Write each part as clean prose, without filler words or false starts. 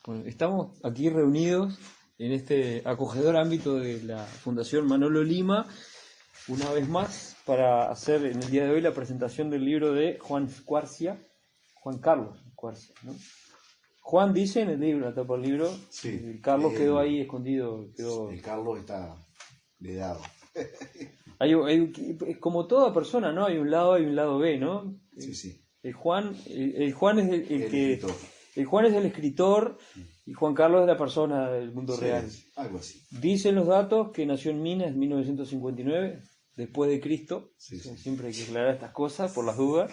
Bueno, estamos aquí reunidos en este acogedor ámbito de la Fundación Manolo Lima, una vez más, para hacer en el día de hoy la presentación del libro de Juan Carlos Squarcia, ¿no? Juan dice en el libro, en la tapa del libro, sí, el Carlos quedó ahí escondido. El Carlos está vedado. Como toda persona, ¿no? Hay un lado A y un lado B, ¿no? Sí, sí. El Juan es Escritor. el Juan es el escritor y Juan Carlos es la persona del mundo Sí, real. algo así. Dicen los datos que nació en Minas en 1959, después de Cristo. Sí, sí. Siempre hay que aclarar estas cosas por las dudas.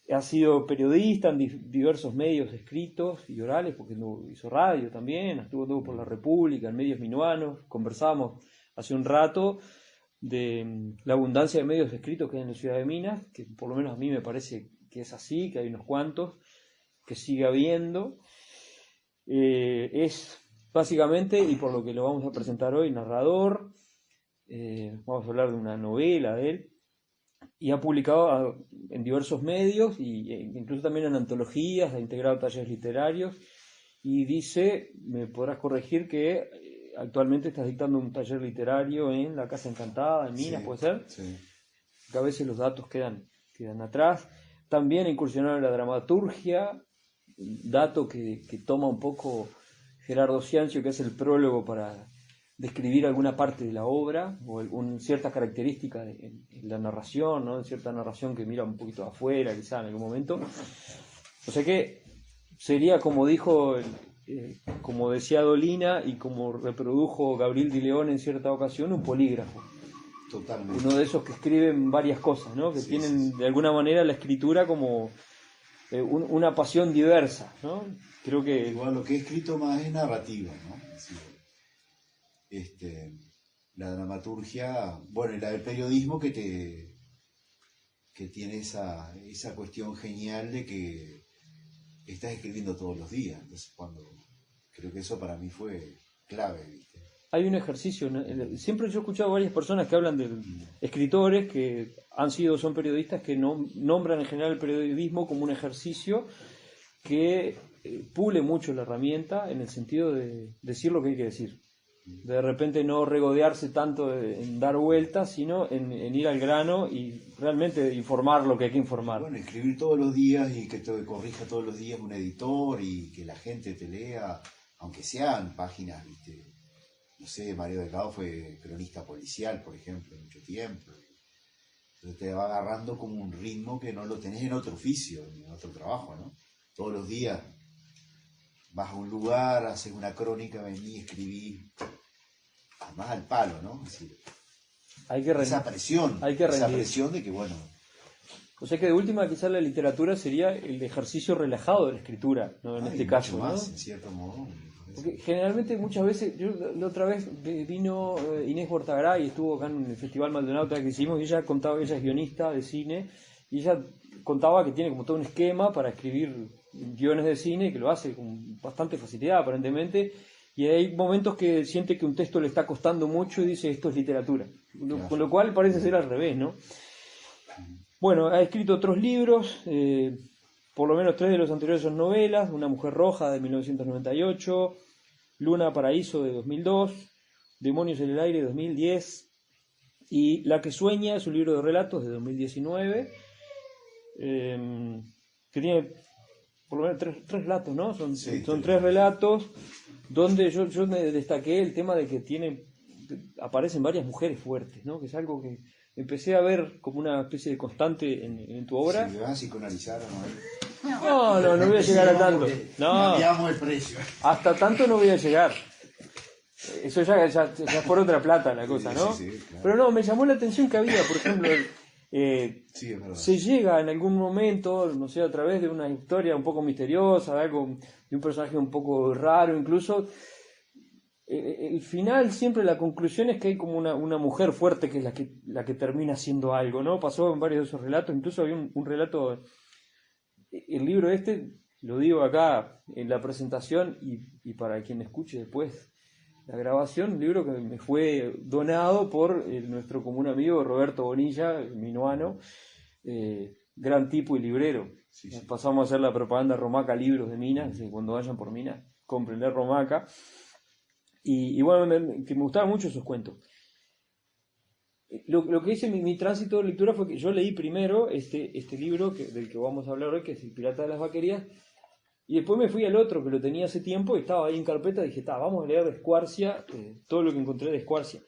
Ha sido periodista en diversos medios escritos y orales, porque hizo radio también, estuvo por la República, en medios minuanos. Conversábamos hace un rato de la abundancia de medios escritos que hay en la ciudad de Minas, que por lo menos a mí me parece que es así, que hay unos cuantos, que sigue habiendo. Es básicamente, y por lo que lo vamos a presentar hoy, narrador. Vamos a hablar de una novela de él, y ha publicado en diversos medios, e incluso también en antologías, ha integrado talleres literarios, y dice, me podrás corregir, que actualmente estás dictando un taller literario en la Casa Encantada, en Minas, Sí, ¿puede ser? sí. Que a veces los datos quedan atrás. También ha incursionado en la dramaturgia, dato que toma un poco Gerardo Ciancio, que es el prólogo para describir alguna parte de la obra o ciertas características en la narración, ¿no? En cierta narración que mira un poquito afuera, quizá en algún momento. O sea que sería, como dijo, como decía Dolina y como reprodujo Gabriel Di León en cierta ocasión, un polígrafo. Totalmente. Uno de esos que escriben varias cosas, ¿no? Que Sí, tienen sí. de alguna manera la escritura como una pasión diversa, ¿no? Creo que Igual lo que he escrito más es narrativa, ¿no? Es decir, la dramaturgia, bueno, y la del periodismo que tiene esa cuestión genial de que estás escribiendo todos los días. Entonces, creo que eso para mí fue clave, ¿viste? hay un ejercicio, ¿no? Siempre yo he escuchado a varias personas que hablan de escritores que son periodistas, que nombran en general el periodismo como un ejercicio que pule mucho la herramienta en el sentido de decir lo que hay que decir. De repente no regodearse tanto en dar vueltas, sino en ir al grano y realmente informar lo que hay que informar. Bueno, escribir todos los días y que te corrija todos los días un editor y que la gente te lea, aunque sean páginas, ¿viste? No sé, Mario Delgado fue cronista policial, por ejemplo, mucho tiempo. Entonces te va agarrando como un ritmo que no lo tenés en otro oficio, en otro trabajo, ¿no? Todos los días vas a un lugar, haces una crónica, venís, escribís, además al palo, ¿no? Es decir, esa presión de que, bueno... O sea que de última quizás la literatura sería el ejercicio relajado de la escritura, ¿no? En este caso, más, ¿no? En cierto modo. Porque generalmente muchas veces, la otra vez vino Inés Bortagaray y estuvo acá en el Festival Maldonado que hicimos, y ella contaba, ella es guionista de cine, y ella contaba que tiene como todo un esquema para escribir guiones de cine, que lo hace con bastante facilidad aparentemente, y hay momentos que siente que un texto le está costando mucho y dice, esto es literatura. Claro. Con lo cual parece ser al revés, ¿no? Bueno, ha escrito otros libros, por lo menos 3 de los anteriores son novelas: Una mujer roja de 1998, Luna Paraíso de 2002, Demonios en el aire de 2010, y La que sueña es un libro de relatos de 2019, que tiene por lo menos tres relatos, ¿no? Son 3 relatos donde yo me destaqué el tema de que aparecen varias mujeres fuertes, ¿no? Que es algo que empecé a ver como una especie de constante en tu obra. Si me vas a psicoanalizar o no. No voy a llegar a tanto. No, el precio. hasta tanto no voy a llegar. Eso ya es por otra plata la cosa, ¿no? Sí, claro. Pero no, me llamó la atención que había, por ejemplo, sí, es verdad. se llega en algún momento, no sé, a través de una historia un poco misteriosa, de un personaje un poco raro incluso. El final, siempre la conclusión es que hay como una mujer fuerte que es la que termina haciendo algo, ¿no? Pasó en varios de esos relatos, incluso había un relato, el libro lo digo acá en la presentación y para quien escuche después la grabación, un libro que me fue donado por nuestro común amigo Roberto Bonilla, minuano, gran tipo y librero. Sí, sí. Pasamos a hacer la propaganda Romaca Libros de Minas, así que cuando vayan por Minas, compren de Romaca. Y bueno, que me gustaban mucho esos cuentos. Lo que hice mi tránsito de lectura fue que yo leí primero este libro del que vamos a hablar hoy, que es El Pirata de las Vaquerías, y después me fui al otro que lo tenía hace tiempo y estaba ahí en carpeta y dije, vamos a leer de Squarcia, todo lo que encontré de Squarcia.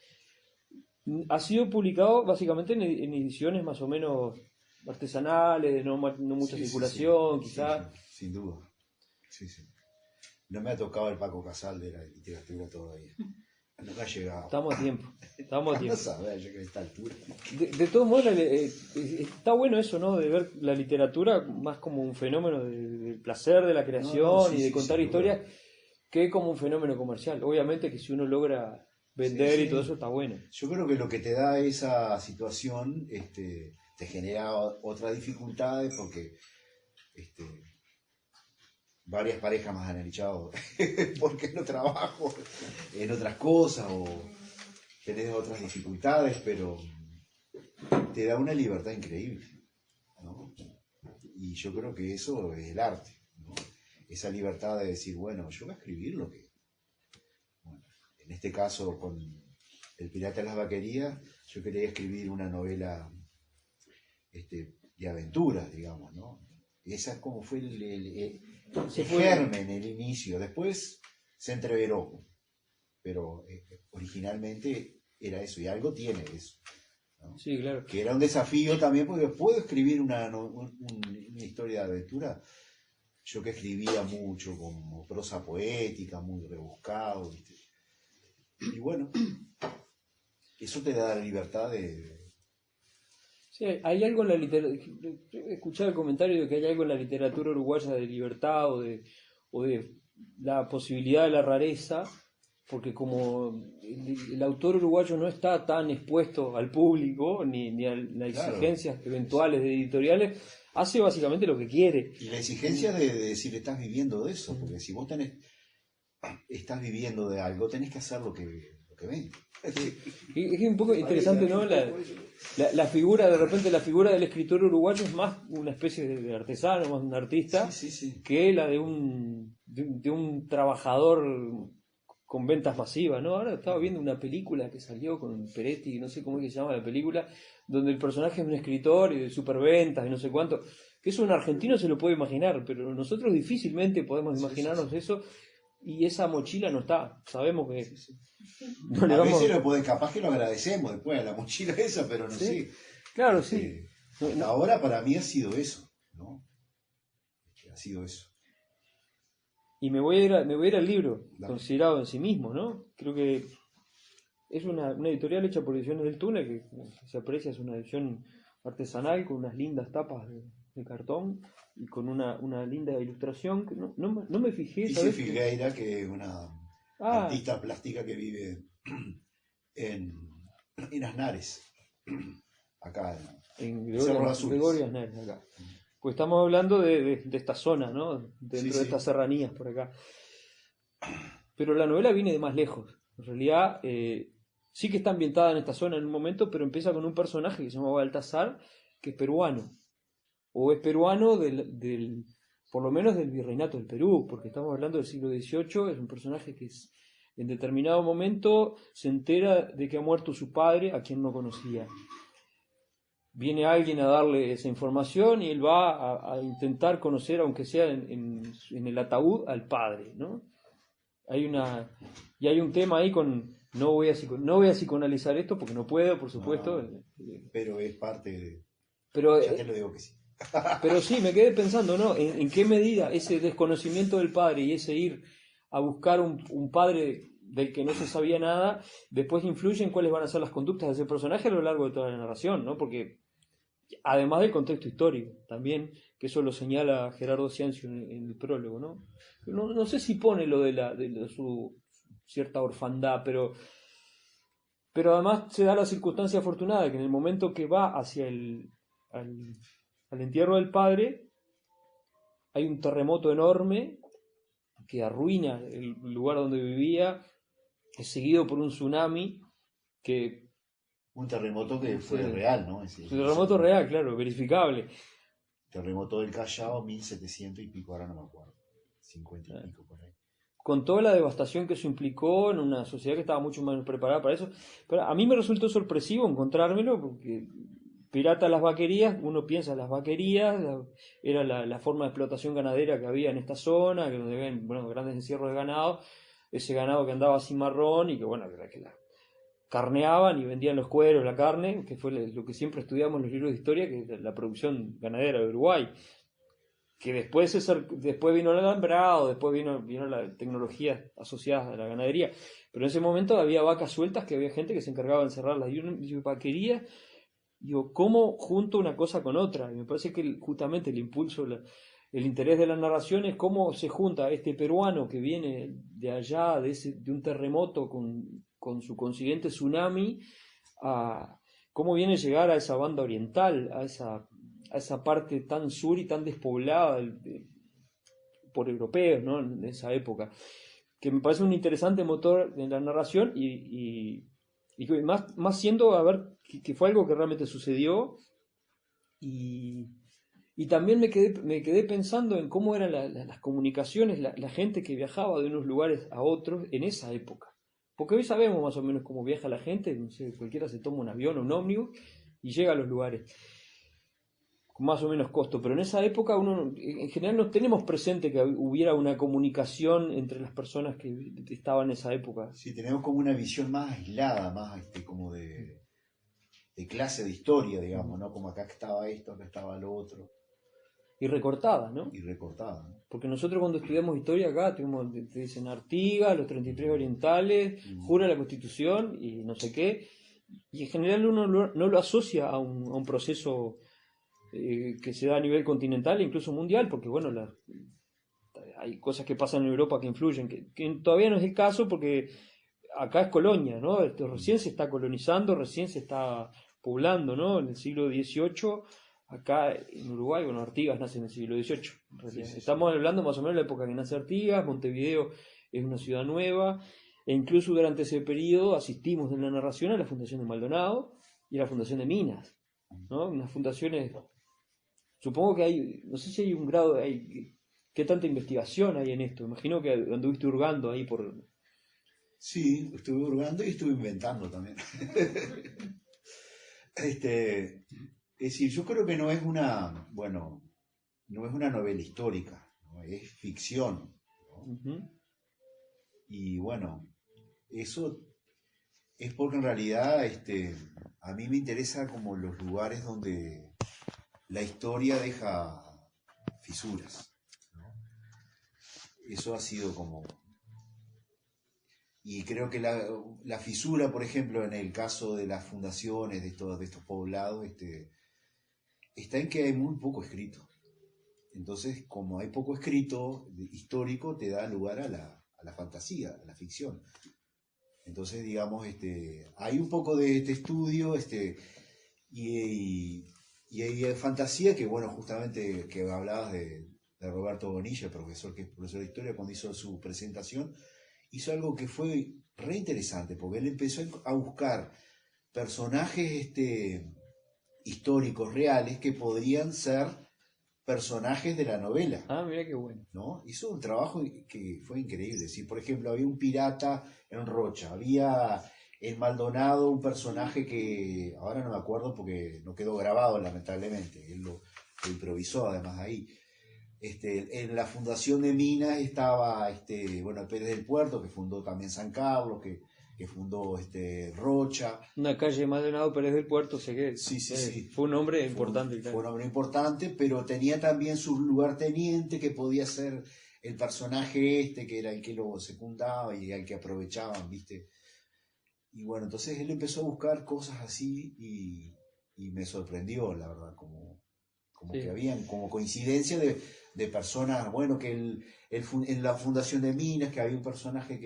Ha sido publicado básicamente en ediciones más o menos artesanales, de no mucha Sí, sí, circulación, sí, quizás. sí, sin duda. Sí, sí. No me ha tocado el Paco Casal de la literatura todavía. No me ha llegado. Estamos a tiempo. Estamos a No tiempo. sabes, yo que a esta altura. De todos modos, está bueno eso, ¿no? De ver la literatura más como un fenómeno del placer de la creación Sí, y de sí, contar sin historias duda. que como un fenómeno comercial. Obviamente que si uno logra vender Sí, y todo sí. eso está bueno. Yo creo que lo que te da esa situación te genera otras dificultades porque este, varias parejas más han echado porque no trabajo en otras cosas o tenés otras dificultades, pero te da una libertad increíble, ¿no? Y yo creo que eso es el arte, ¿no? Esa libertad de decir, bueno, yo voy a escribir lo que... Bueno, en este caso, con El Pirata de las Vaquerías, yo quería escribir una novela de aventuras, digamos, ¿no? Esa es como fue el germen, el inicio. Después se entreveró, pero originalmente era eso, y algo tiene eso, ¿no? Sí, claro. Que era un desafío también, porque puedo escribir una historia de aventura. Yo que escribía mucho, como prosa poética, muy rebuscado, ¿viste? Y bueno, eso te da la libertad de... Sí, hay algo en la literatura. Escuché el comentario de que hay algo en la literatura uruguaya de libertad o de la posibilidad de la rareza, porque como el autor uruguayo no está tan expuesto al público ni a las Claro, exigencias eventuales de editoriales, hace básicamente lo que quiere. y la exigencia de decir, estás viviendo de eso, porque si vos estás viviendo de algo, tenés que hacer lo que ven. Y es un poco interesante, ¿no? La figura, de repente, la figura del escritor uruguayo es más una especie de artesano, más un artista, Sí, sí, sí. que la de un trabajador con ventas masivas, ¿no? Ahora estaba viendo una película que salió con Peretti, no sé cómo es que se llama la película, donde el personaje es un escritor y de superventas y no sé cuánto, que eso un argentino se lo puede imaginar, pero nosotros difícilmente podemos imaginarnos eso, y esa mochila no está, sabemos que no le A vamos... veces lo podés, capaz que lo agradecemos después a la mochila esa, pero no Sí, sé. claro, sí. Hasta ahora para mí ha sido eso, ¿no? Ha sido eso. Y me voy a ir al libro, Dale. considerado en sí mismo, ¿no? Creo que es una editorial hecha por Ediciones del Túnel, que se aprecia, es una edición artesanal con unas lindas tapas de cartón y con una linda ilustración. Que no me fijé, Dice ¿sabes? Filgueira, que es una Ah, artista plástica que vive en Asnares, acá en Cerro de Azules. Gregorio Aznar, acá. Pues estamos hablando de esta zona, ¿no? Dentro Sí, de sí. estas serranías por acá. Pero la novela viene de más lejos. En realidad, sí que está ambientada en esta zona en un momento, pero empieza con un personaje que se llama Baltasar, que es peruano. O es peruano por lo menos del virreinato del Perú, porque estamos hablando del siglo XVIII, es un personaje que en determinado momento se entera de que ha muerto su padre, a quien no conocía. Viene alguien a darle esa información y él va a intentar conocer, aunque sea en el ataúd, al padre, ¿no? Y hay un tema ahí no voy a psicoanalizar esto porque no puedo, por supuesto. Pero es parte de... Pero, Ya te lo digo que sí. pero sí, me quedé pensando, ¿no? ¿En qué medida ese desconocimiento del padre y ese ir a buscar un padre del que no se sabía nada, después influye en cuáles van a ser las conductas de ese personaje a lo largo de toda la narración, ¿no? Porque además del contexto histórico, también, que eso lo señala Gerardo Ciancio en el prólogo, ¿no? No sé si pone lo de su cierta orfandad, pero además se da la circunstancia afortunada que en el momento que va hacia al entierro del padre, hay un terremoto enorme que arruina el lugar donde vivía, es seguido por un tsunami que... Un terremoto que fue real, ¿no? Un terremoto real, claro, verificable. terremoto del Callao, 1700 y pico, ahora no me acuerdo, 50 y pico por ahí. Con toda la devastación que eso implicó en una sociedad que estaba mucho menos preparada para eso. Pero a mí me resultó sorpresivo encontrármelo, porque pirata las vaquerías, uno piensa las vaquerías, era la forma de explotación ganadera que había en esta zona, que donde habían, bueno, grandes encierros de ganado, ese ganado que andaba así marrón y que, bueno, que la carneaban y vendían los cueros, la carne, que fue lo que siempre estudiamos en los libros de historia, que es la producción ganadera de Uruguay. Que después vino el alambrado, después vino la tecnología asociada a la ganadería, pero en ese momento había vacas sueltas que había gente que se encargaba de encerrarlas, y vaquería, digo, ¿cómo junto una cosa con otra? Y me parece que justamente el impulso, el interés de la narración es cómo se junta este peruano que viene de allá, de un terremoto con su consiguiente tsunami, a cómo viene a llegar a esa banda oriental, a esa parte tan sur y tan despoblada por europeos, ¿no? En esa época, que me parece un interesante motor en la narración y que más siendo a ver que fue algo que realmente sucedió y también me quedé pensando en cómo eran las comunicaciones, la gente que viajaba de unos lugares a otros en esa época. Porque hoy sabemos más o menos cómo viaja la gente, no sé, cualquiera se toma un avión o un ómnibus y llega a los lugares con más o menos costo, pero en esa época uno en general no tenemos presente que hubiera una comunicación entre las personas que estaban en esa época. Sí, tenemos como una visión más aislada, más como de clase de historia, digamos, ¿no? Como acá estaba esto, acá estaba lo otro. Y recortada, ¿no? Y recortada, ¿no? Porque nosotros cuando estudiamos historia acá, te dicen Artigas, los 33 orientales, jura la Constitución y no sé qué, y en general uno no lo asocia a un proceso que se da a nivel continental e incluso mundial, porque bueno, hay cosas que pasan en Europa que influyen, que todavía no es el caso porque acá es colonia, ¿no? Recién se está colonizando, recién se está poblando, ¿no? En el siglo XVIII, acá en Uruguay, bueno, Artigas nace en el siglo XVIII, en realidad. Sí. Estamos hablando más o menos de la época que nace Artigas, Montevideo es una ciudad nueva, e incluso durante ese periodo asistimos en la narración a la fundación de Maldonado y a la fundación de Minas, ¿no? Unas fundaciones, supongo que hay, no sé si hay un grado, ¿qué tanta investigación hay en esto? Imagino que anduviste hurgando ahí por... Sí, estuve hurgando y estuve inventando también. Es decir, yo creo que no es una novela histórica, ¿no? Es ficción, ¿no? Uh-huh. Y bueno, eso es porque en realidad a mí me interesa como los lugares donde la historia deja fisuras, ¿no? Eso ha sido como... Y creo que la fisura, por ejemplo, en el caso de las fundaciones de estos poblados, está en que hay muy poco escrito. Entonces, como hay poco escrito histórico, te da lugar a la fantasía, a la ficción. Entonces, digamos, hay un poco de este estudio, y hay fantasía que, bueno, justamente que hablabas de Roberto Bonilla, profesor que es profesor de historia, cuando hizo su presentación, hizo algo que fue re interesante, porque él empezó a buscar personajes históricos reales que podrían ser personajes de la novela. Ah, mira qué bueno. ¿No? Hizo un trabajo que fue increíble. ¿Sí? Por ejemplo, había un pirata en Rocha, había en Maldonado un personaje que ahora no me acuerdo porque no quedó grabado lamentablemente, él lo improvisó además ahí. En la fundación de Minas estaba Pérez del Puerto, que fundó también San Carlos, que fundó Rocha. Una calle de Maldonado, Pérez del Puerto, sé que Sí. Fue un hombre importante. Fue un hombre importante, pero tenía también su lugarteniente que podía ser el personaje que era el que lo secundaba y el que aprovechaban, ¿viste? Y bueno, entonces él empezó a buscar cosas así y me sorprendió, la verdad, como sí. Que habían como coincidencia de personas, bueno, que en la fundación de Minas, que había un personaje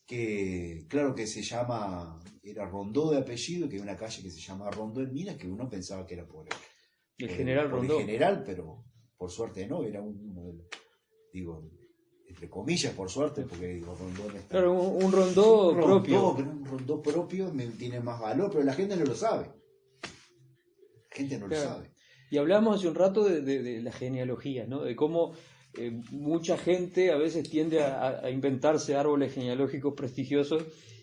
que claro que se llama, era Rondó de apellido, que hay una calle que se llama Rondó en Minas, que uno pensaba que era por el general Rondó. El general, pero por suerte no, era uno de los, digo, entre comillas, por suerte, porque digo, Rondó no está. Claro, un Rondó propio. Pero un Rondó propio tiene más valor, pero la gente no lo sabe. La gente no lo sabe. Y hablamos hace un rato de la genealogía, ¿no? De cómo mucha gente a veces tiende a inventarse árboles genealógicos prestigiosos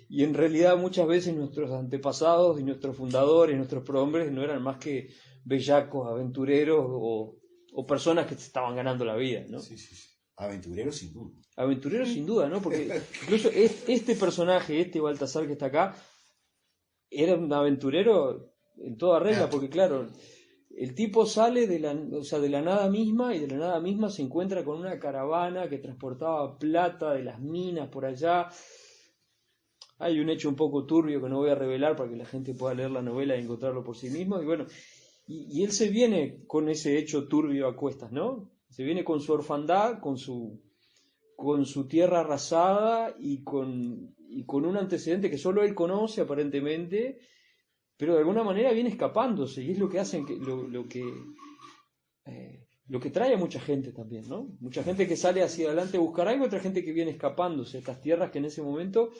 y en realidad muchas veces nuestros antepasados y nuestros fundadores, nuestros prohombres no eran más que bellacos, aventureros o personas que se estaban ganando la vida, ¿no? Sí, sí, sí. Aventureros sin duda. Aventureros sin duda, ¿no? Porque incluso este personaje, este Baltasar que está acá, era un aventurero en toda regla, porque claro, el tipo sale o sea, de la nada misma y de la nada misma se encuentra con una caravana que transportaba plata de las minas por allá. Hay un hecho un poco turbio que no voy a revelar para que la gente pueda leer la novela y encontrarlo por sí mismo. Y bueno, y él se viene con ese hecho turbio a cuestas, ¿no? Se viene con su orfandad, con su tierra arrasada y con un antecedente que solo él conoce aparentemente, pero de alguna manera viene escapándose y es lo que hacen lo que trae a mucha gente también, ¿no? Mucha gente que sale hacia adelante a buscar algo, otra gente que viene escapándose a estas tierras que en ese momento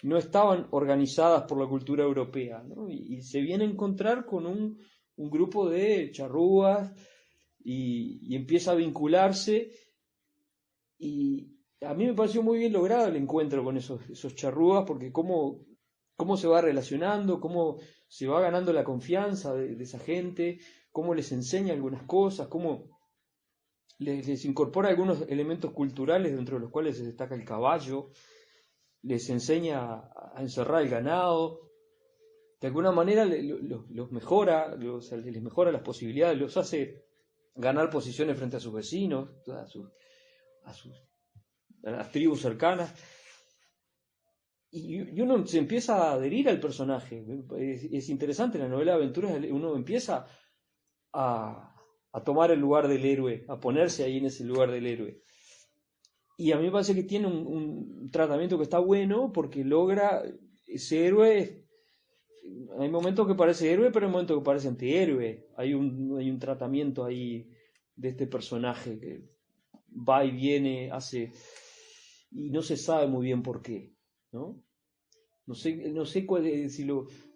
no estaban organizadas por la cultura europea, ¿no? Y se viene a encontrar con un grupo de charrúas y empieza a vincularse y a mí me pareció muy bien logrado el encuentro con esos charrúas porque cómo se va relacionando, cómo se va ganando la confianza de esa gente, cómo les enseña algunas cosas, cómo les incorpora algunos elementos culturales dentro de los cuales se destaca el caballo, les enseña a encerrar el ganado, de alguna manera los mejora, les mejora las posibilidades, los hace ganar posiciones frente a sus vecinos, a las tribus cercanas. Y uno se empieza a adherir al personaje. Es interesante, en la novela de aventuras uno empieza a tomar el lugar del héroe, a ponerse ahí en ese lugar del héroe. Y a mí me parece que tiene un tratamiento que está bueno porque logra ese héroe. Hay momentos que parece héroe, pero hay momentos que parece antihéroe. Hay un tratamiento ahí de este personaje que va y viene, hace, y no se sabe muy bien por qué, ¿no? No sé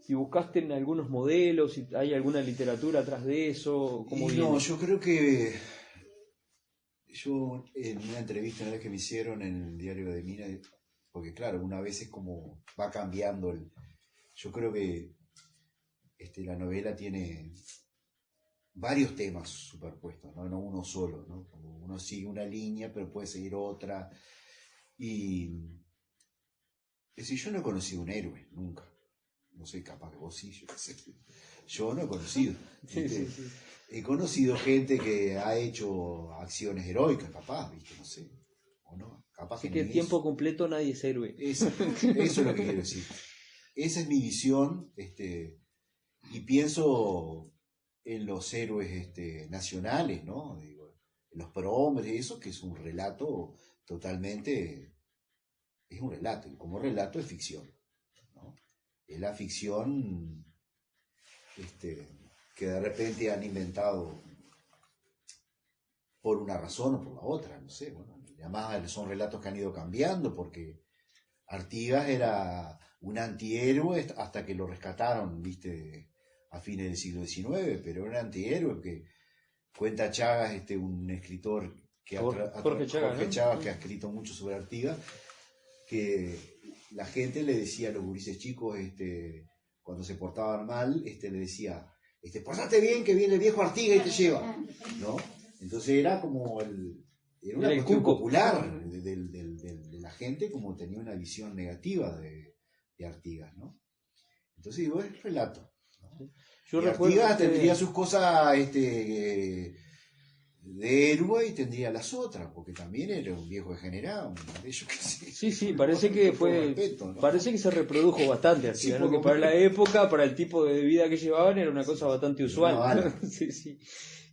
si buscaste en algunos modelos, si hay alguna literatura atrás de eso, cómo viene. No, yo creo que yo en una entrevista una vez que me hicieron en el diario de Mina, porque claro, una vez es como va cambiando yo creo que la novela tiene varios temas superpuestos, ¿no? No uno solo, ¿no? Como uno sigue una línea, pero puede seguir otra. Y es decir, yo no he conocido un héroe, nunca. No sé, capaz que vos sí, yo qué sé. Yo no he conocido. Sí. He conocido gente que ha hecho acciones heroicas, capaz, ¿viste? No sé. O no, capaz Así que que ni tiempo eso. completo nadie es héroe. Eso es lo que quiero decir. Esa es mi visión, y pienso en los héroes nacionales, ¿no? Digo, en los prohombres, eso que es un relato totalmente, es un relato, y como relato es ficción, ¿no? Es la ficción que de repente han inventado por una razón o por la otra, no sé, bueno, además son relatos que han ido cambiando porque Artigas era un antihéroe hasta que lo rescataron, viste, a fines del siglo XIX, pero era un antihéroe que cuenta Chagas, un escritor que Jorge Chagas, ¿no? que ha escrito mucho sobre Artigas, que la gente le decía a los gurises chicos, cuando se portaban mal, le decía, portate bien que viene el viejo Artigas y te lleva, ¿no? Entonces era como era una cuestión popular de la gente, como tenía una visión negativa de Artigas, ¿no? Entonces digo, es relato, ¿no? Yo Y recuerdo Artigas tendría sus cosas de héroe y tendría las otras, porque también era un viejo degenerado, yo qué sé. Sí, parece que respeto, ¿no? parece que se reprodujo bastante Artigas, Sí, ¿no? Que para la época, para el tipo de vida que llevaban, era una cosa bastante usual. No, vale. Sí.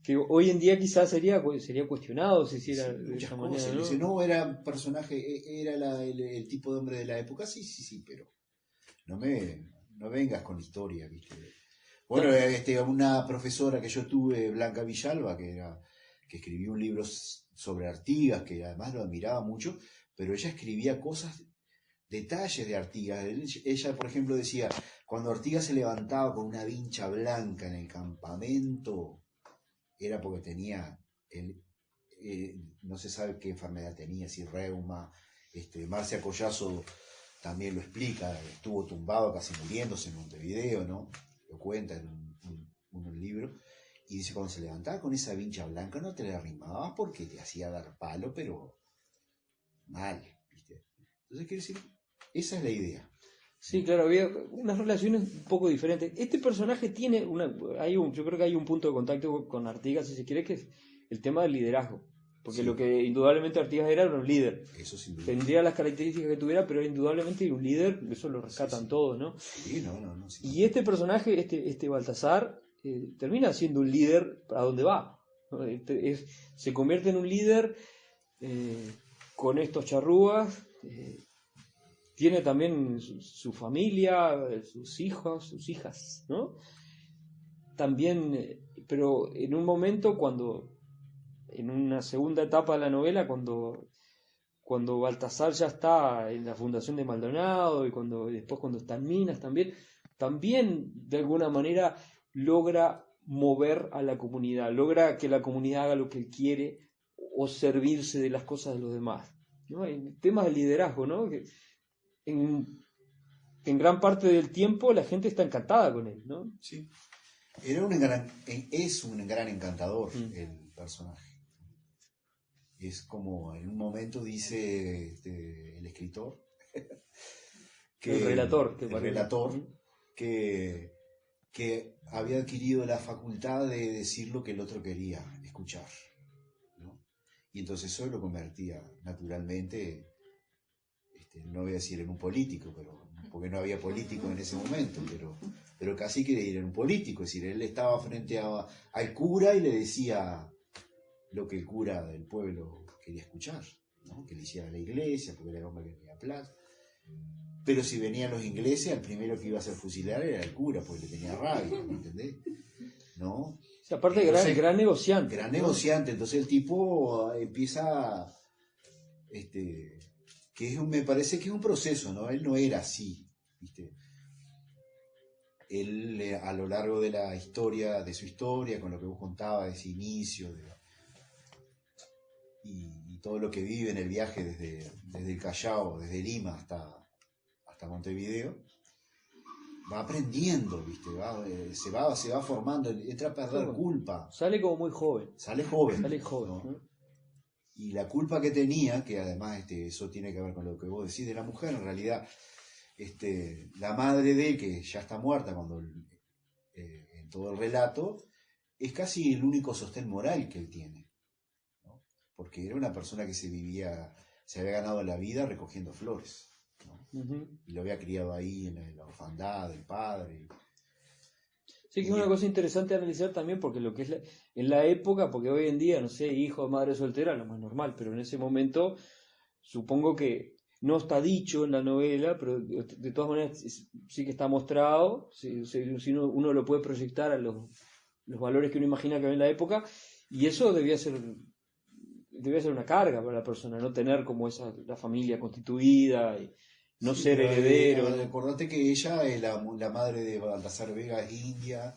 Que hoy en día quizás sería cuestionado si hiciera de esa manera, cosas. ¿no? Dice, no, era personaje, era el tipo de hombre de la época, sí, pero no vengas con historia, ¿viste? Bueno, una profesora que yo tuve, Blanca Villalba, que escribió un libro sobre Artigas, que además lo admiraba mucho, pero ella escribía cosas, detalles de Artigas. Ella, por ejemplo, decía, cuando Artigas se levantaba con una vincha blanca en el campamento, era porque tenía, no se sabe qué enfermedad tenía, si reuma. Marcia Collazo también lo explica, estuvo tumbado casi muriéndose en Montevideo, ¿no? Lo cuenta en un libro. Y dice, cuando se levantaba con esa vincha blanca, no te la arrimabas porque te hacía dar palo, pero mal, ¿viste? Entonces, quiero decir, esa es la idea. Sí, claro, había unas relaciones un poco diferentes. Este personaje tiene yo creo que hay un punto de contacto con Artigas, si se quiere, que es el tema del liderazgo. Porque Sí. Lo que indudablemente Artigas era un líder. Eso sin duda. Tendría las características que tuviera, pero indudablemente era un líder, eso lo rescatan Sí. todos, ¿no? Sí, no. Sí. Y este personaje, este Baltasar, termina siendo un líder a donde va, ¿no? Se convierte en un líder con estos charrúas. Tiene también su familia, sus hijos, sus hijas, ¿no? También, pero en un momento en una segunda etapa de la novela, cuando Baltasar ya está en la fundación de Maldonado y después cuando está en Minas también de alguna manera logra mover a la comunidad, logra que la comunidad haga lo que él quiere o servirse de las cosas de los demás, ¿no? En temas de liderazgo, ¿no? Que en gran parte del tiempo la gente está encantada con él, ¿no? Sí. Es un gran encantador el personaje. Es como en un momento dice el escritor, el relator, que había adquirido la facultad de decir lo que el otro quería escuchar, ¿no? Y entonces eso lo convertía naturalmente, no voy a decir en un político, porque no había político en ese momento, pero casi que era un político, es decir, él estaba frente al cura y le decía lo que el cura del pueblo quería escuchar, ¿no? Que le hiciera la iglesia, porque era el hombre que tenía plata. Pero si venían los ingleses, el primero que iba a ser fusilar era el cura, porque le tenía rabia, ¿me entendés? ¿No? O sea, aparte entonces, gran negociante. Gran negociante, entonces el tipo empieza, me parece que es un proceso, ¿no? Él no era así, ¿viste? Él a lo largo de la historia, de su historia, con lo que vos contabas, de ese inicio, y todo lo que vive en el viaje desde el Callao, desde Lima hasta Montevideo, va aprendiendo, ¿viste? Se va formando, entra a perder culpa. Sale como muy joven. Sale joven. ¿no? Y la culpa que tenía, que además eso tiene que ver con lo que vos decís de la mujer, en realidad la madre de él, que ya está muerta en todo el relato, es casi el único sostén moral que él tiene, ¿no? Porque era una persona que se había ganado la vida recogiendo flores, ¿no? Y lo había criado ahí en la orfandad del padre. Sí, que es una cosa interesante analizar también, porque lo que es en la época, porque hoy en día, no sé, hijo de madre soltera, lo más normal, pero en ese momento supongo que no está dicho en la novela, pero de todas maneras sí que está mostrado, si uno lo puede proyectar a los valores que uno imagina que había en la época, y eso debía ser una carga para la persona, no tener como la familia constituida y no ser heredero. Acordate que ella, la madre de Baltasar Vega, es india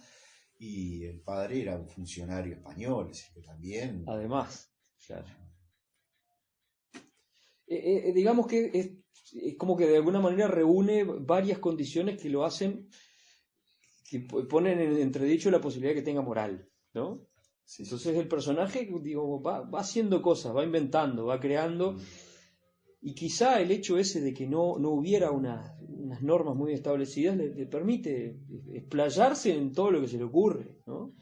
y el padre era un funcionario español, es decir, que también... Además, claro. Digamos que es como que de alguna manera reúne varias condiciones que lo hacen, que ponen en entredicho la posibilidad de que tenga moral, ¿no? Sí, entonces el personaje, digo, va haciendo cosas, va inventando, va creando, y quizá el hecho ese de que no hubiera unas normas muy establecidas le permite explayarse en todo lo que se le ocurre, ¿no?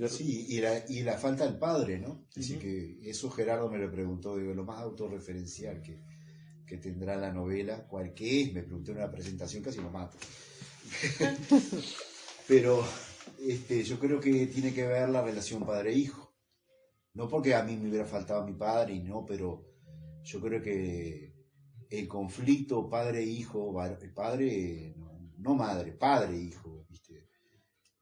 Sí, y la falta del padre, ¿no? Es decir, que eso Gerardo me lo preguntó, digo, lo más autorreferencial que tendrá la novela, ¿cuál que es? Me pregunté en una presentación, casi lo mato. Pero yo creo que tiene que ver la relación padre-hijo. No porque a mí me hubiera faltado mi padre, y no, pero yo creo que el conflicto padre-hijo, padre, no madre, padre-hijo, ¿viste?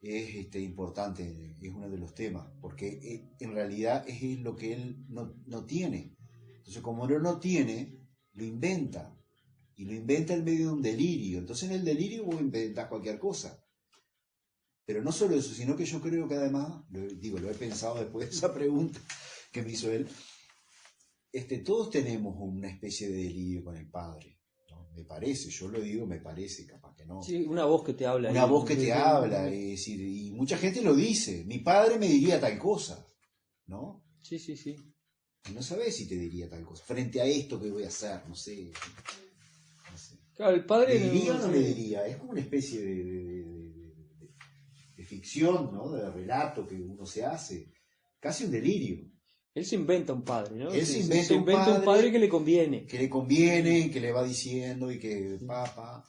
Es importante, es uno de los temas, porque en realidad es lo que él no tiene. Entonces, como él no tiene, lo inventa, y lo inventa en medio de un delirio. Entonces, en el delirio vos inventás cualquier cosa. Pero no solo eso, sino que yo creo que además, lo he pensado después de esa pregunta que me hizo él, todos tenemos una especie de delirio con el padre, ¿no? Me parece, yo lo digo, me parece, capaz que no. Sí, una voz que te habla. Una voz que te habla, es decir, y mucha gente lo dice, mi padre me diría tal cosa, ¿no? Sí, sí, sí. Y no sabes si te diría tal cosa, frente a esto que voy a hacer, no sé. Claro, el padre... ¿Le diría o no le diría? Es como una especie de ficción, ¿no? De relato que uno se hace, casi un delirio. Él se inventa un padre, ¿no? Él se inventa un padre que le conviene. Que le conviene, que le va diciendo y que papá,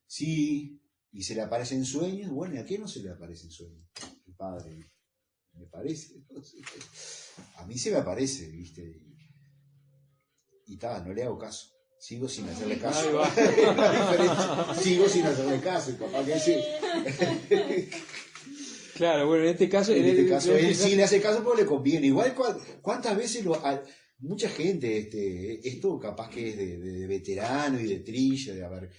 sí, y se le aparece en sueños. Bueno, ¿y a quién no se le aparece en sueños? El padre, me parece. A mí se me aparece, ¿viste? Y tal, no le hago caso. Sigo sin hacerle caso. Sigo sin hacerle caso. Y papá que hace. Claro, bueno, en este caso... él sí le hace caso porque le conviene. Igual, ¿cuántas veces mucha gente, esto capaz que es de veterano y de trilla, de haber...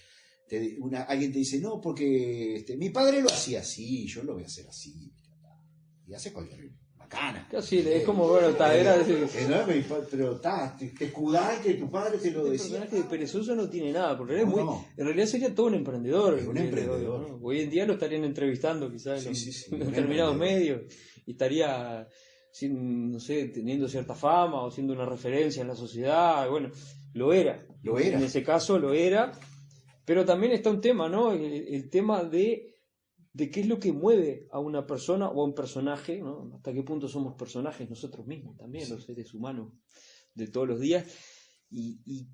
alguien te dice, no, porque mi padre lo hacía así, yo lo voy a hacer así. Y hace cualquier bacana. Casi, es como, bueno, era... Pero te escudás que tu padre te lo decía. El personaje de perezoso no tiene nada, porque en realidad sería todo un emprendedor. Es un emprendedor. ¿no? Hoy en día lo estarían entrevistando quizás en determinados medios y estaría, no sé, teniendo cierta fama o siendo una referencia en la sociedad. Bueno, lo era. En ese caso lo era. Pero también está un tema, ¿no? El tema de qué es lo que mueve a una persona o a un personaje, ¿no? Hasta qué punto somos personajes nosotros mismos también, los seres humanos de todos los días. Y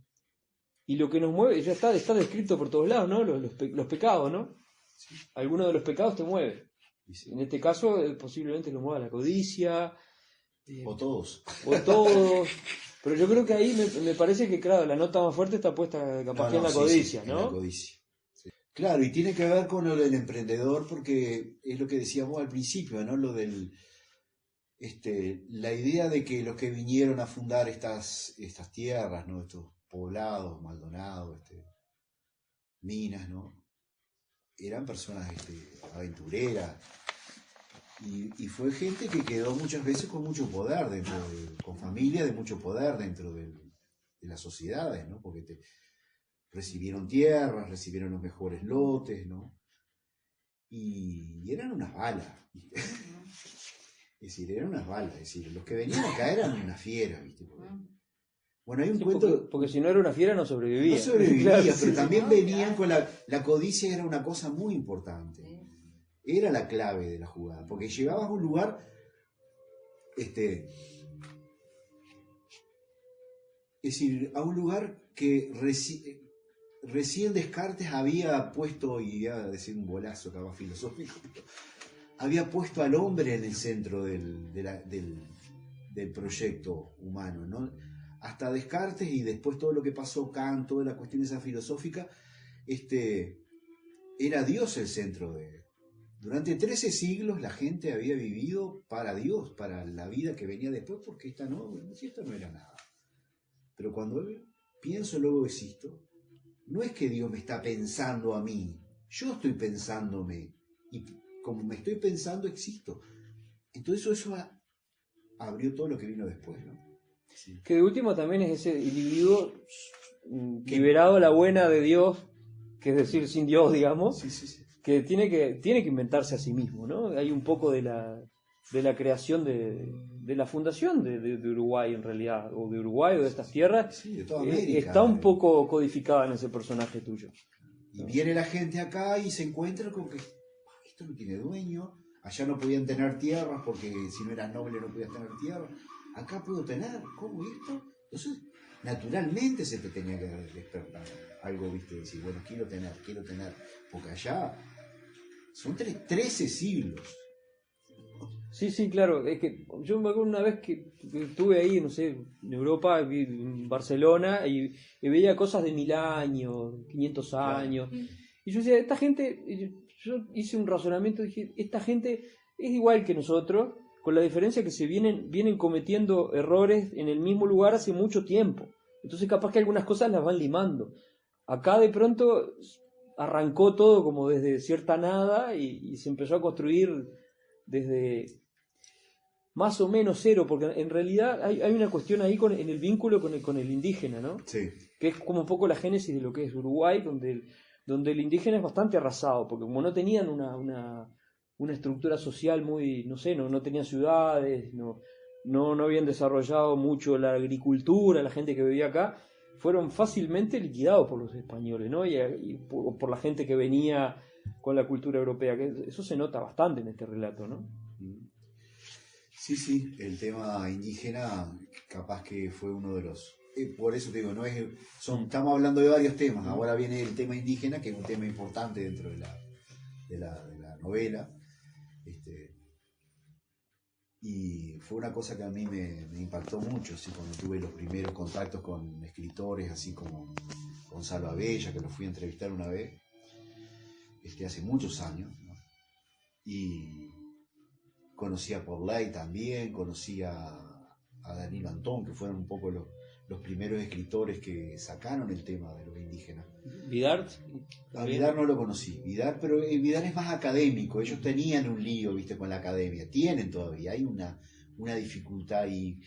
lo que nos mueve, ya está descrito por todos lados, ¿no? Los pecados, ¿no? Sí. Alguno de los pecados te mueve. Sí. En este caso, posiblemente lo mueva la codicia. O todos. Pero yo creo que ahí me parece que, claro, la nota más fuerte está puesta capaz que en la codicia, ¿no? En la codicia. Sí. Claro, y tiene que ver con lo del emprendedor, porque es lo que decíamos al principio, ¿no? Lo del... la idea de que los que vinieron a fundar estas tierras, ¿no? Estos poblados, Maldonado, minas, ¿no? Eran personas aventureras. Y fue gente que quedó muchas veces con mucho poder, con familias de mucho poder dentro de las sociedades, ¿no? Porque recibieron tierras, recibieron los mejores lotes, ¿no? Y eran unas balas. Es decir, eran unas balas. Es decir, los que venían acá eran unas fieras, ¿viste? Bueno, hay un cuento... Porque si no era una fiera no sobrevivía. No sobrevivía, claro, pero también venían con la codicia, era una cosa muy importante. Era la clave de la jugada, porque llegabas a un lugar, es decir, a un lugar que recién Descartes había puesto, y iba a decir un bolazo acá más filosófico, había puesto al hombre en el centro del proyecto humano, ¿no? Hasta Descartes y después todo lo que pasó, Kant, toda la cuestión esa filosófica, era Dios el centro de... Durante 13 siglos la gente había vivido para Dios, para la vida que venía después, porque esta no era nada. Pero cuando pienso, luego existo, no es que Dios me está pensando a mí, yo estoy pensándome, y como me estoy pensando, existo. Entonces eso abrió todo lo que vino después, ¿no? Sí. Que de último también es ese individuo liberado a la buena de Dios, que es decir, sin Dios, digamos, sí. Que tiene que inventarse a sí mismo, ¿no? Hay un poco de la creación de la fundación de Uruguay, en realidad, o de Uruguay o de estas tierras, sí, de toda América, está un poco codificada en ese personaje tuyo. Y viene la gente acá y se encuentra con que esto no tiene dueño, allá no podían tener tierras porque si no eras noble no podías tener tierra, acá puedo tener, ¿cómo esto? Entonces, naturalmente se te tenía que despertar algo, ¿viste? Decir, bueno, quiero tener, porque allá son 13 siglos. Sí, claro, es que yo me acuerdo una vez que estuve ahí, no sé, en Europa, en Barcelona, y veía cosas de 1000 años, 500 años, y yo decía, esta gente, yo hice un razonamiento, dije, esta gente es igual que nosotros, con la diferencia que se vienen cometiendo errores en el mismo lugar hace mucho tiempo, entonces capaz que algunas cosas las van limando. Acá de pronto arrancó todo como desde cierta nada y se empezó a construir desde más o menos cero, porque en realidad hay una cuestión ahí en el vínculo con el indígena, ¿no? Sí. Que es como un poco la génesis de lo que es Uruguay, donde el indígena es bastante arrasado, porque como no tenían una estructura social muy, no sé, no tenían ciudades, no habían desarrollado mucho la agricultura, la gente que vivía acá, fueron fácilmente liquidados por los españoles, ¿no? Y por la gente que venía con la cultura europea, que eso se nota bastante en este relato, ¿no? Sí, sí, el tema indígena capaz que fue uno de los... por eso te digo, estamos hablando de varios temas, ahora viene el tema indígena, que es un tema importante dentro de la novela, y fue una cosa que a mí me impactó mucho, así, cuando tuve los primeros contactos con escritores, así como Gonzalo Abella, que lo fui a entrevistar una vez, hace muchos años, ¿no? Y conocí a Porley también, conocí a Danilo Antón, que fueron un poco los primeros escritores que sacaron el tema de los indígenas. ¿Vidart? A Vidar no lo conocí, pero Vidar es más académico, ellos tenían un lío, viste, con la academia, tienen todavía, hay una dificultad y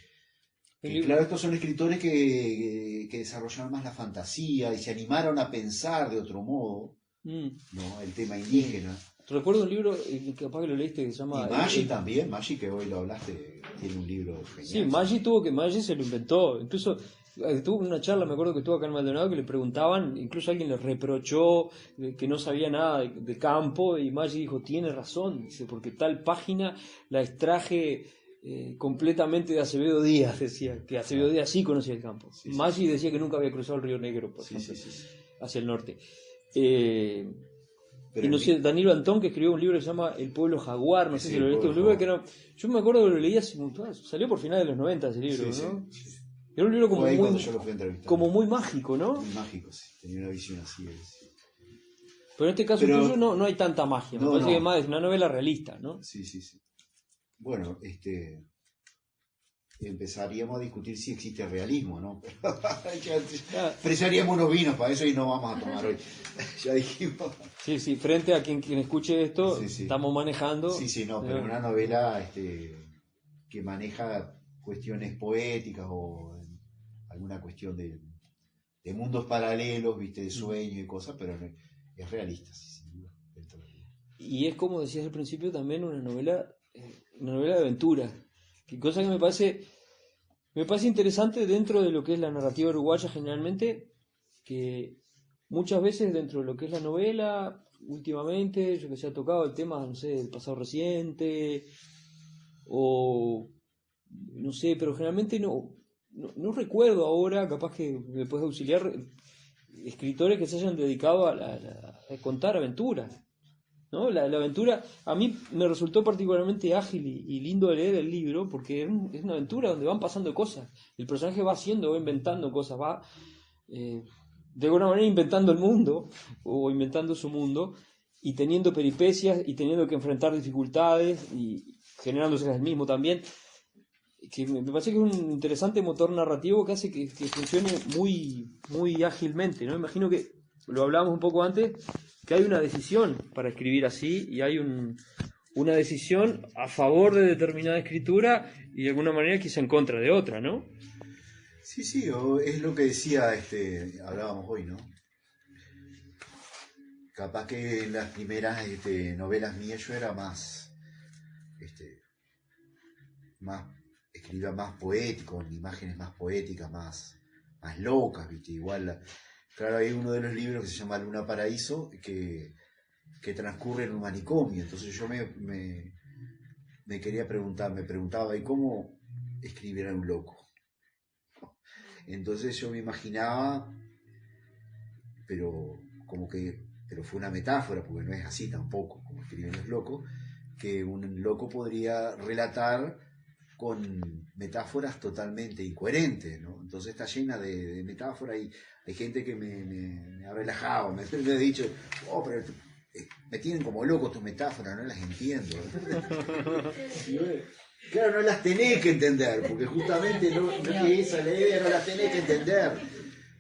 claro, estos son escritores que desarrollaron más la fantasía y se animaron a pensar de otro modo, ¿no? El tema indígena. Recuerdo un libro, capaz que lo leíste, que se llama... Y Maggi también, Maggi, que hoy lo hablaste, tiene un libro genial. Sí, Maggi se lo inventó. Incluso tuvo una charla, me acuerdo que estuvo acá en Maldonado, que le preguntaban, incluso alguien le reprochó que no sabía nada de campo, y Maggi dijo, tiene razón, dice, porque tal página la extraje completamente de Acevedo Díaz, decía, que Acevedo Díaz sí conocía el campo. Sí, Maggi decía que nunca había cruzado el Río Negro, por ejemplo, hacia el norte. Y no sé, Danilo Antón, que escribió un libro que se llama El Pueblo Jaguar, no sé si lo leíste, un libro que no, yo me acuerdo que lo leí salió por finales de los 90 ese libro, ¿no? Sí. Era un libro como muy mágico, ¿no? Muy mágico, sí, tenía una visión así. Pero en este caso tuyo no hay tanta magia, me parece que más es una novela realista, ¿no? Sí. Bueno, empezaríamos a discutir si existe realismo, ¿no? Preciaríamos unos vinos para eso y no vamos a tomar hoy. Ya dijimos. Sí, frente a quien escuche esto, estamos manejando. Pero una novela que maneja cuestiones poéticas o alguna cuestión de mundos paralelos, viste, de sueño y cosas, pero es realista, sí, sin duda. Y es, como decías al principio, también una novela de aventura. Que cosa que me parece interesante dentro de lo que es la narrativa uruguaya generalmente, que muchas veces dentro de lo que es la novela, últimamente, yo que se ha tocado el tema, no sé, del pasado reciente, o no sé, pero generalmente no recuerdo ahora, capaz que me puedes auxiliar, escritores que se hayan dedicado a contar aventuras. ¿No? La aventura a mí me resultó particularmente ágil y lindo de leer el libro, porque es una aventura donde van pasando cosas, el personaje va inventando cosas, va de alguna manera inventando el mundo o inventando su mundo y teniendo peripecias y teniendo que enfrentar dificultades y generándoselas él mismo también, que me parece que es un interesante motor narrativo que hace que funcione muy, muy ágilmente, ¿no? Imagino que lo hablábamos un poco antes, que hay una decisión para escribir así y hay una decisión a favor de determinada escritura y de alguna manera quizá en contra de otra, ¿no? Sí, es lo que decía, hablábamos hoy, ¿no? Capaz que en las primeras novelas mías yo era más escribía más poético, con imágenes más poéticas, más locas, ¿viste? Igual, claro, hay uno de los libros que se llama Luna Paraíso, que transcurre en un manicomio, entonces yo me preguntaba, ¿y cómo escribir a un loco? Entonces yo me imaginaba, pero fue una metáfora, porque no es así tampoco, como escriben los locos, que un loco podría relatar con metáforas totalmente incoherentes, ¿no? Entonces está llena de metáforas y hay gente que me ha relajado, me ha dicho, pero me tienen como loco tus metáforas, no las entiendo. Claro, no las tenés que entender, porque justamente no es que esa la idea, no las tenés que entender.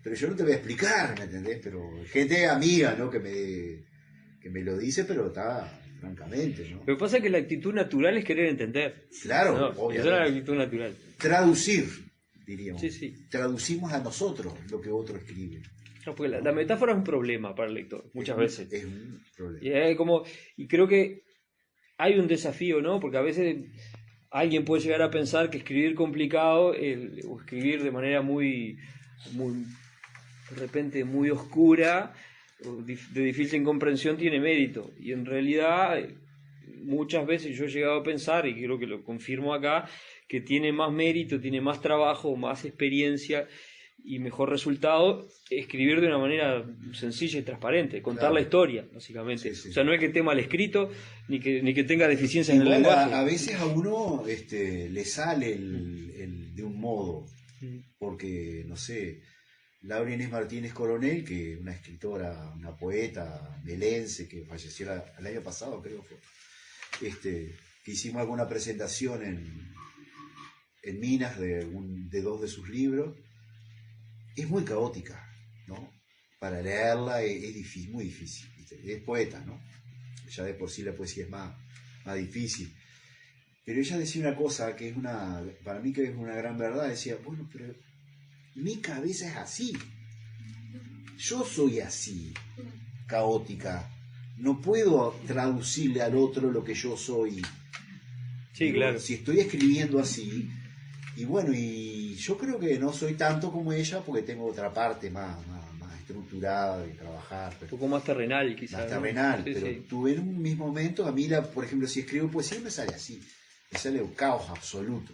pero yo no te voy a explicar, ¿me entendés? Pero gente amiga, ¿no? Que me lo dice, pero está, francamente, ¿no? Lo que pasa es que la actitud natural es querer entender. Claro, No, obviamente. esa es la actitud natural. Traducir, diríamos. Sí, sí. Traducimos a nosotros lo que otro escribe. No, porque la metáfora es un problema para el lector, muchas veces. Es un problema. Y creo que hay un desafío, ¿no? Porque a veces alguien puede llegar a pensar que escribir complicado o escribir de manera muy, de repente muy oscura o de difícil comprensión tiene mérito. Y en realidad muchas veces yo he llegado a pensar, y creo que lo confirmo acá, que tiene más mérito, tiene más trabajo, más experiencia y mejor resultado escribir de una manera sencilla y transparente, contar Claro. la historia, básicamente. Sí. O sea, no es que esté mal escrito, ni que tenga deficiencias en el Igual lenguaje. a veces a uno le sale de un modo, porque, no sé, Laura Inés Martínez Coronel, que es una escritora, una poeta melense que falleció el año pasado, creo que fue, que hicimos alguna presentación en Minas de dos de sus libros, es muy caótica, ¿no? Para leerla es difícil, muy difícil, ¿viste? Es poeta, ¿no? Ya de por sí la poesía es más difícil. Pero ella decía una cosa que para mí que es una gran verdad, decía, bueno, pero mi cabeza es así. Yo soy así, caótica. No puedo traducirle al otro lo que yo soy. Sí, Digo, claro. si estoy escribiendo así, y bueno, y yo creo que no soy tanto como ella porque tengo otra parte más estructurada de trabajar. Un poco más terrenal, quizás. Más terrenal, ¿no? Sí, pero sí. tuve en mis momentos, a mí, por ejemplo, si escribo poesía me sale así, me sale un caos absoluto.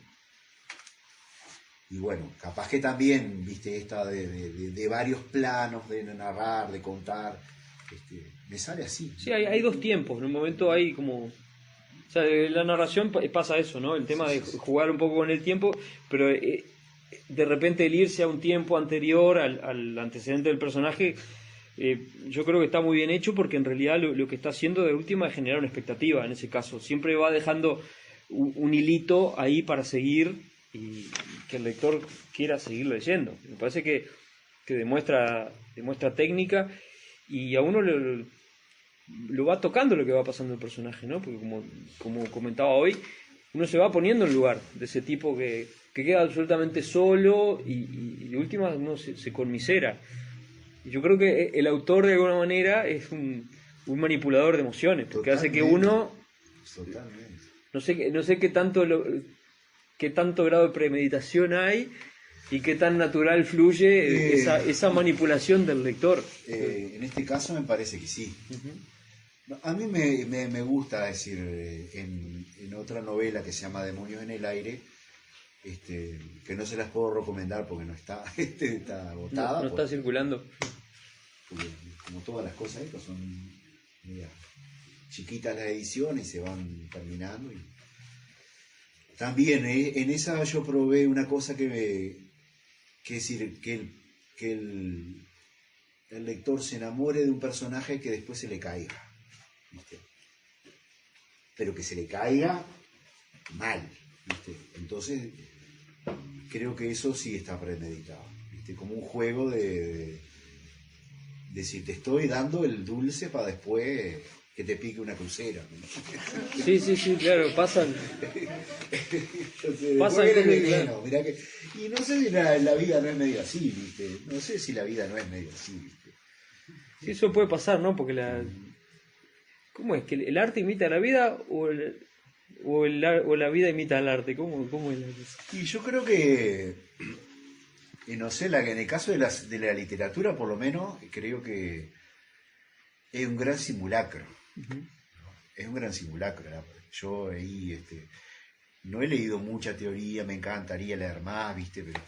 Y bueno, capaz que también, viste, esta de varios planos, de narrar, de contar, me sale así. Sí, hay dos tiempos. En un momento hay como... O sea, en la narración pasa eso, ¿no? El tema de jugar un poco con el tiempo, pero de repente el irse a un tiempo anterior al antecedente del personaje, yo creo que está muy bien hecho porque en realidad lo que está haciendo de última es generar una expectativa en ese caso. Siempre va dejando un hilito ahí para seguir y que el lector quiera seguir leyendo. Me parece que demuestra técnica y a uno lo va tocando lo que va pasando el personaje, ¿no? Porque como comentaba hoy, uno se va poniendo en lugar de ese tipo que queda absolutamente solo y de última uno se conmisera. Y yo creo que el autor de alguna manera es un manipulador de emociones, porque hace que uno... Totalmente. No sé qué tanto grado de premeditación hay y qué tan natural fluye esa manipulación del lector. En este caso me parece que sí. A mí me gusta decir, en otra novela que se llama Demonios en el aire, que no se las puedo recomendar porque no está, está agotada. No está circulando. Porque, como todas las cosas estas son mira, chiquitas las ediciones y se van terminando. También en esa yo probé una cosa que es decir, que el lector se enamore de un personaje que después se le caiga, ¿viste? Pero que se le caiga mal, ¿viste? Entonces creo que eso sí está premeditado, ¿viste? Como un juego de si te estoy dando el dulce para después que te pique una crucera, ¿no? Sí, claro, pasan. Entonces, Pasan el cosas, veneno, claro. mirá que, y no sé si la vida no es medio así, ¿viste? No sé si la vida no es medio así, ¿viste? Sí, eso puede pasar, ¿no? Porque ¿cómo es? ¿Que el arte imita la vida o la vida imita al arte? ¿Cómo es la cosa? Y yo creo que, y no sé, en el caso de la literatura, por lo menos, creo que es un gran simulacro. Es un gran simulacro. Yo ahí no he leído mucha teoría, me encantaría leer más, ¿viste? Pero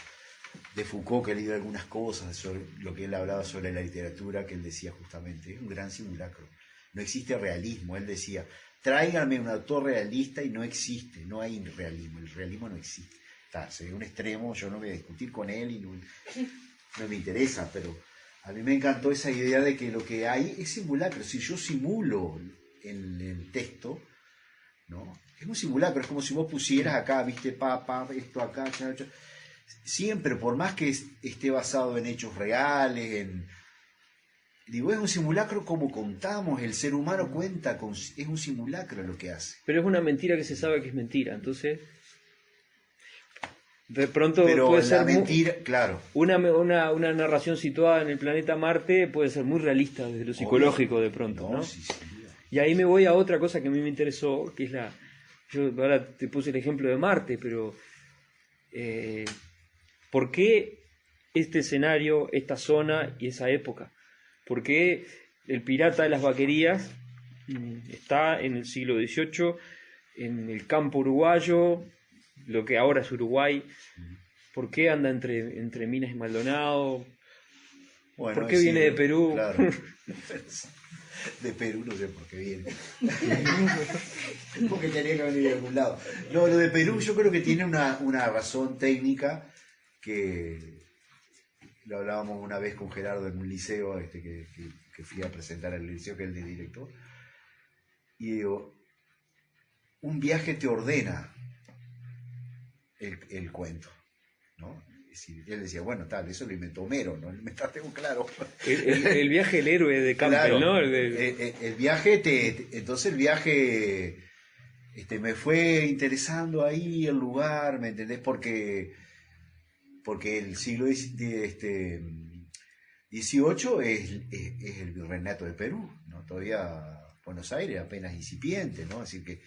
de Foucault, que he leído algunas cosas sobre lo que él hablaba sobre la literatura, que él decía justamente, es un gran simulacro. No existe realismo. Él decía, tráiganme un autor realista y no existe, no hay realismo, el realismo no existe. Sería un extremo, yo no voy a discutir con él y no me interesa, pero a mí me encantó esa idea de que lo que hay es simulacro. Si yo simulo en el texto, ¿no? Es un simulacro, es como si vos pusieras acá, viste, esto acá, siempre, por más que esté basado en hechos reales, digo, es un simulacro como contamos, el ser humano cuenta, es un simulacro lo que hace. Pero es una mentira que se sabe que es mentira, entonces de pronto Pero puede la ser mentira, claro. una narración situada en el planeta Marte puede ser muy realista desde lo psicológico de pronto, ¿no? Sí, sin duda. Y ahí me voy a otra cosa que a mí me interesó, que es yo ahora te puse el ejemplo de Marte, pero ¿por qué este escenario, esta zona y esa época? ¿Por qué el pirata de las vaquerías está en el siglo XVIII, en el campo uruguayo, lo que ahora es Uruguay? ¿Por qué anda entre Minas y Maldonado? Bueno, ¿Por qué viene de Perú? Claro. De Perú no sé por qué viene. Porque tenía que venir de algún lado. No, lo de Perú yo creo que tiene una razón técnica que lo hablábamos una vez con Gerardo en un liceo que fui a presentar al liceo, que es el de director. Y digo, un viaje te ordena el cuento, ¿no? Él decía, bueno, tal, eso lo inventó Homero, ¿no? Lo inventaste un claro. El viaje del héroe de Campbell, claro, ¿no? El viaje, entonces el viaje me fue interesando ahí el lugar, ¿me entendés? Porque el siglo XVIII es el virreinato de Perú, ¿no? Todavía Buenos Aires apenas incipiente, ¿no? Así que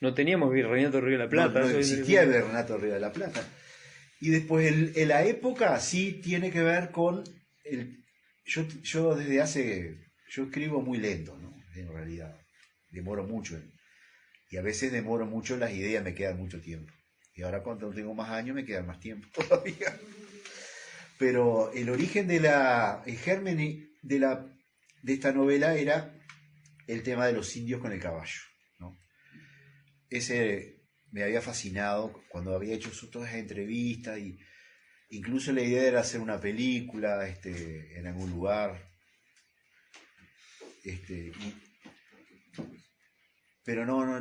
no teníamos virreinato de Río de la Plata. No existía el virreinato de Río de la Plata. Y después la época sí tiene que ver con yo escribo muy lento, ¿no? En realidad demoro mucho y a veces demoro mucho, las ideas me quedan mucho tiempo, y ahora cuando tengo más años me queda más tiempo todavía. Pero el origen el germen de esta novela era el tema de los indios con el caballo, ¿no? Ese me había fascinado cuando había hecho todas esas entrevistas, y incluso la idea era hacer una película en algún lugar, pero no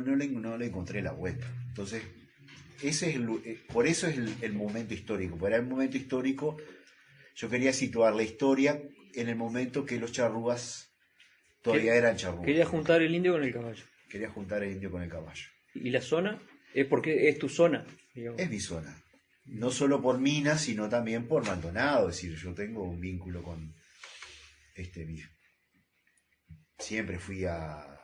le encontré la vuelta. Entonces por eso es el momento histórico. Para el momento histórico yo quería situar la historia en el momento que los charrúas todavía eran charrúas. Quería juntar el indio con el caballo. Quería juntar el indio con el caballo. ¿Y la zona? Es porque es tu zona, digamos. Es mi zona. No solo por Minas, sino también por Maldonado. Es decir, yo tengo un vínculo con siempre fui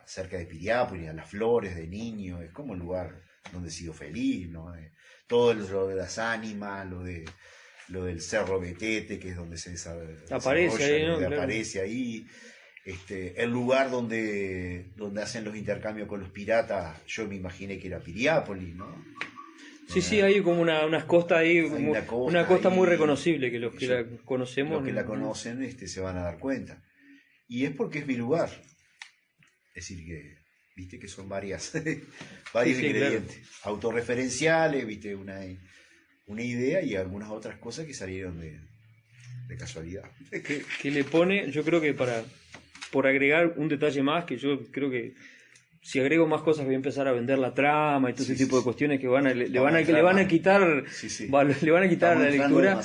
cerca de Piriápolis, a Las Flores de niño. Es como un lugar donde he sido feliz, ¿no? Todo lo de las ánimas, lo del Cerro Betete, que es donde se aparece ahí, ¿no? Claro. Aparece ahí. El lugar donde hacen los intercambios con los piratas, yo me imaginé que era Piriápolis, ¿no? Sí, hay como unas costas ahí, una costa muy reconocible, que los que la conocemos... Los que la conocen se van a dar cuenta. Y es porque es mi lugar. Es decir, que viste que son varios ingredientes. Claro. Autorreferenciales, viste, una idea y algunas otras cosas que salieron de casualidad. Que le pone, yo creo que por agregar un detalle más, que yo creo que si agrego más cosas voy a empezar a vender la trama y todo ese tipo de cuestiones que le van a quitar a la lectura.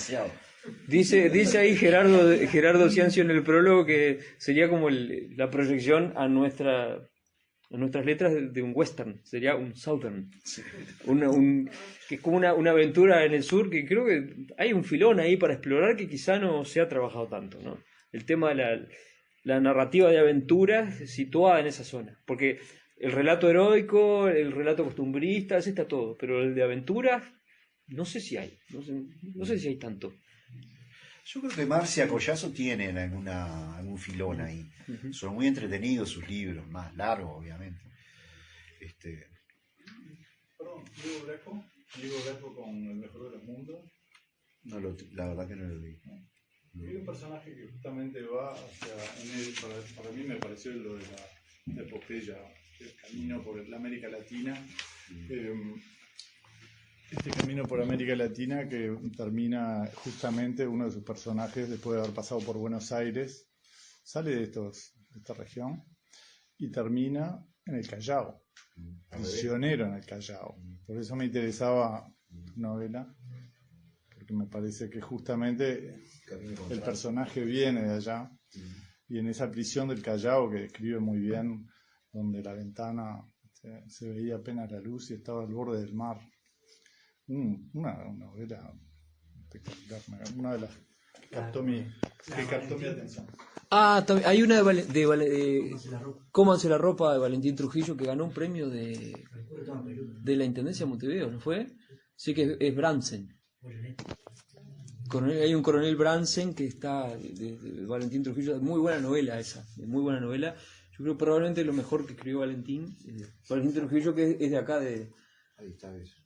Dice ahí Gerardo Ciancio en el prólogo que sería como la proyección a nuestras letras de un western, sería un southern, que es como una aventura en el sur, que creo que hay un filón ahí para explorar que quizá no se ha trabajado tanto, ¿no? El tema de la narrativa de aventuras situada en esa zona, porque el relato heroico, el relato costumbrista, ese está todo, pero el de aventuras no sé si hay, no sé si hay tanto. Yo creo que Marcia Collazo tienen algún filón ahí. Uh-huh. Son muy entretenidos sus libros, más largos, obviamente. Perdón, Diego Greco con El Mejor de los Mundos. No, la verdad que no lo leí. Hay un personaje que justamente va en él, para mí me pareció lo de la epopeya, el camino por la América Latina. Este camino por América Latina que termina justamente uno de sus personajes, después de haber pasado por Buenos Aires, sale de esta región y termina en el Callao, prisionero en el Callao. Por eso me interesaba tu novela, porque me parece que justamente el personaje viene de allá, y en esa prisión del Callao que describe muy bien, donde la ventana se veía apenas la luz y estaba al borde del mar. Una novela espectacular, una de las que captó mi atención. Hay una de Cómanse la ropa de Valentín Trujillo que ganó un premio de la Intendencia de Montevideo, ¿no fue? Sí, que es Bransen. Hay un coronel Bransen que está de Valentín Trujillo, muy buena novela esa, muy buena novela. Yo creo probablemente lo mejor que escribió Valentín Trujillo, que es de acá Ahí está eso.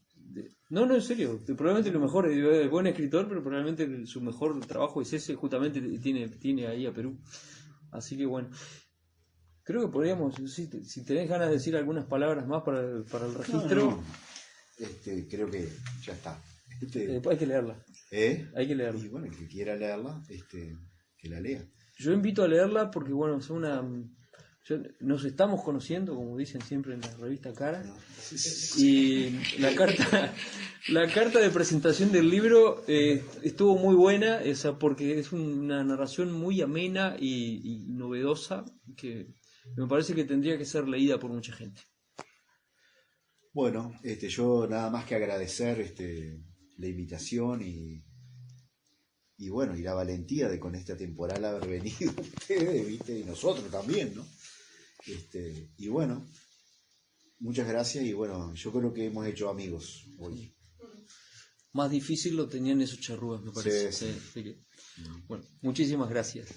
No, en serio, probablemente lo mejor, es buen escritor, pero probablemente su mejor trabajo es ese, justamente tiene ahí a Perú. Así que bueno, creo que podríamos, si tenés ganas de decir algunas palabras más para el registro. No. Creo que ya está. Hay que leerla. Hay que leerla. Y bueno, el que quiera leerla, que la lea. Yo invito a leerla porque bueno, nos estamos conociendo, como dicen siempre en la revista Cara, y la carta de presentación del libro estuvo muy buena, porque es una narración muy amena y novedosa que me parece que tendría que ser leída por mucha gente. Bueno, yo nada más que agradecer la invitación y bueno, y la valentía de con esta temporal haber venido ustedes, ¿viste? Y nosotros también, ¿no? Y bueno, muchas gracias y bueno, yo creo que hemos hecho amigos hoy. Más difícil lo tenían esos charrúas, me parece. Sí. Así que, bueno, muchísimas gracias.